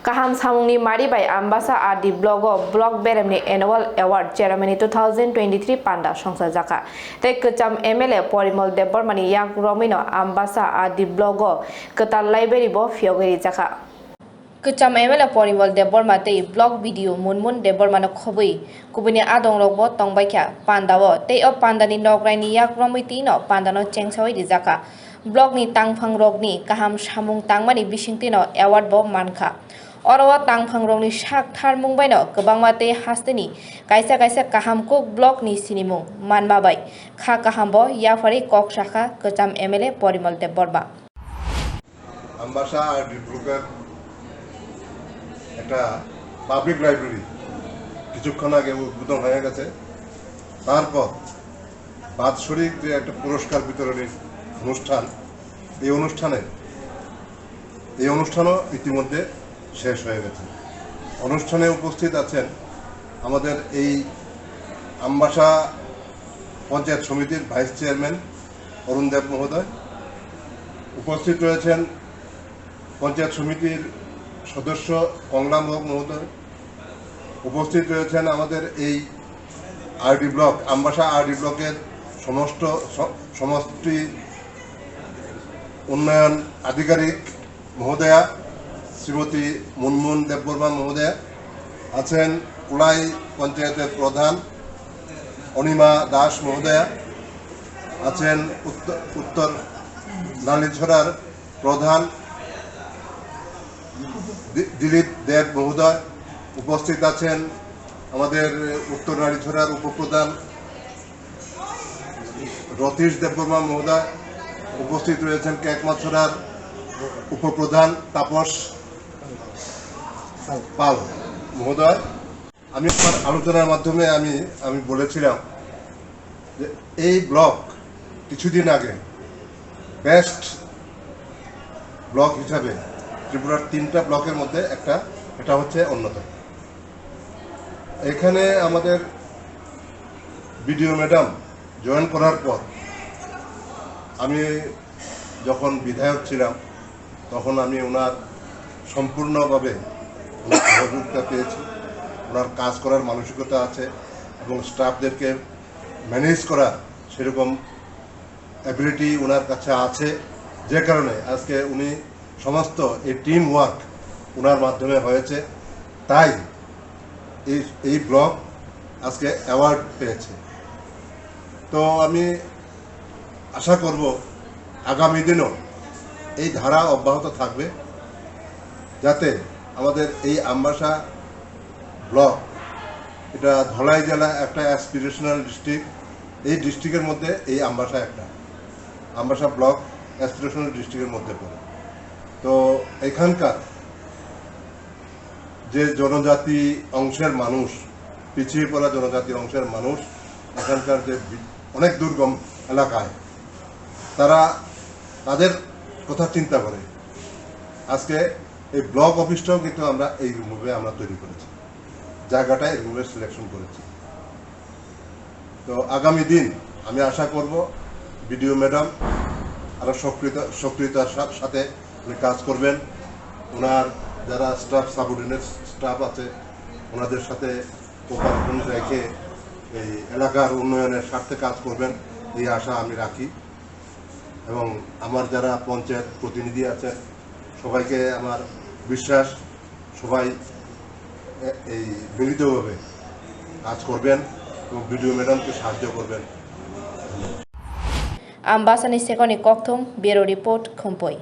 Kaham Samungni Maribai Ambasa Adi Blogo Blog Beremni Annual Award Ceremony 2023 Panda Songsa Jaka. Te kecam MLA Porimol Debormani Yang Romino Ambasa Adi Blogo Ketal Library Bo Fiogeri Jaka. Kecam MLA Porimol Deborma te blog video Munmun Debormano Khobui Kubuni Adong Robo Tongbaikya Pandawo te o Pandani Nograni Yak Romitino Pandano Chengsawi di Jaka. Blog ni Tangphang Rogni Kaham Samung Tangmani Bishingtino Award Bo Manka. Orawa tangphang rongni sak thar mungbaino kwbangmate hasteni kaisa kaham kok blog ni sinimung manmabai kha kahambo yafari kok shakha kecham MLA Porimol Deborma Ambasa Adi Blogger একটা public library কিছুক্ষণ আগে উদ্বোধন হয়ে গেছে। তারপর বাৎসরিক যে একটা পুরস্কার বিতরণী অনুষ্ঠান এই অনুষ্ঠানও ইতিমধ্যে শেষ হয়ে গেছে। অনুষ্ঠানে উপস্থিত আছেন আমাদের এই আমবাসা পঞ্চায়েত সমিতির ভাইস চেয়ারম্যান অরুণ দেব মহোদয়, উপস্থিত রয়েছেন পঞ্চায়েত সমিতির সদস্য কংলাম মহোদয়, উপস্থিত রয়েছেন আমাদের এই আরডি ব্লক আমবাসা আরডি ব্লকের সমষ্টি উন্নয়ন আধিকারিক মহোদয়া শ্রীমতী মুনমুন দেববর্মা মহোদয়া আছেন, কুলাই পঞ্চায়েতের প্রধান অনিমা দাস মহোদয়া আছেন, উত্তর নালিছড়ার প্রধান দিলীপ দেব মহোদয়, উপস্থিত আছেন আমাদের উত্তর নালিছড়ার উপপ্রধান রতীশ দেববর্মা মহোদয়, উপস্থিত রয়েছেন কেকমাছড়ার উপপ্রধান তাপস পাল মহোদয়। আমি আমার আলোচনার মাধ্যমে আমি বলেছিলাম যে এই ব্লক কিছুদিন আগে বেস্ট ব্লক হিসাবে ত্রিপুরার 3টা ব্লকের মধ্যে এটা হচ্ছে অন্যতম। এখানে আমাদের বিডিও ম্যাডাম জয়েন করার পর আমি যখন বিধায়ক ছিলাম তখন আমি ওনার সম্পূর্ণভাবে সহযোগিতা পেয়েছি। ওনার কাজ করার মানসিকতা আছে এবং স্টাফদেরকে ম্যানেজ করার সেরকম অ্যাবিলিটি ওনার কাছে আছে, যে কারণে আজকে উনি সমস্ত এই টিম ওয়ার্ক ওনার মাধ্যমে হয়েছে, তাই এই ব্লক আজকে অ্যাওয়ার্ড পেয়েছে। তো আমি আশা করব আগামী দিনও এই ধারা অব্যাহত থাকবে, যাতে আমাদের এই আমবাসা ব্লক, এটা ধলাই জেলা একটা অ্যাসপিরেশনাল ডিস্ট্রিক্ট, এই ডিস্ট্রিক্টের মধ্যে এই আমবাসা ব্লক অ্যাসপিরেশনাল ডিস্ট্রিক্টের মধ্যে পড়ে। তো এখানকার যে জনজাতি অংশের মানুষ, পিছিয়ে পড়া জনজাতি অংশের মানুষ, এখানকার যে অনেক দুর্গম এলাকায় তাদের কথা চিন্তা করে আজকে এই ব্লক অফিসটাও কিন্তু আমরা এইভাবে তৈরি করেছি, জায়গাটা এইভাবে সিলেকশন করেছি। তো আগামী দিন আমি আশা করব বিডিও ম্যাডাম আরও সক্রিয়তার সাথে উনি কাজ করবেন, ওনার যারা স্টাফ সাবঅর্ডিনেট স্টাফ আছে ওনাদের সাথে কোঅপারেশন রেখে এই এলাকার উন্নয়নের স্বার্থে কাজ করবেন, এই আশা আমি রাখি। এবং আমার যারা পঞ্চায়েত প্রতিনিধি আছেন সবাইকে আমার বিশ্বাস, সবাই এই মিলিতভাবে কাজ করবেন এবং বিডিও ম্যাডামকে সাহায্য করবেন। Ambasani Sekoni Kokthong, Bureau Report, Khumphoi.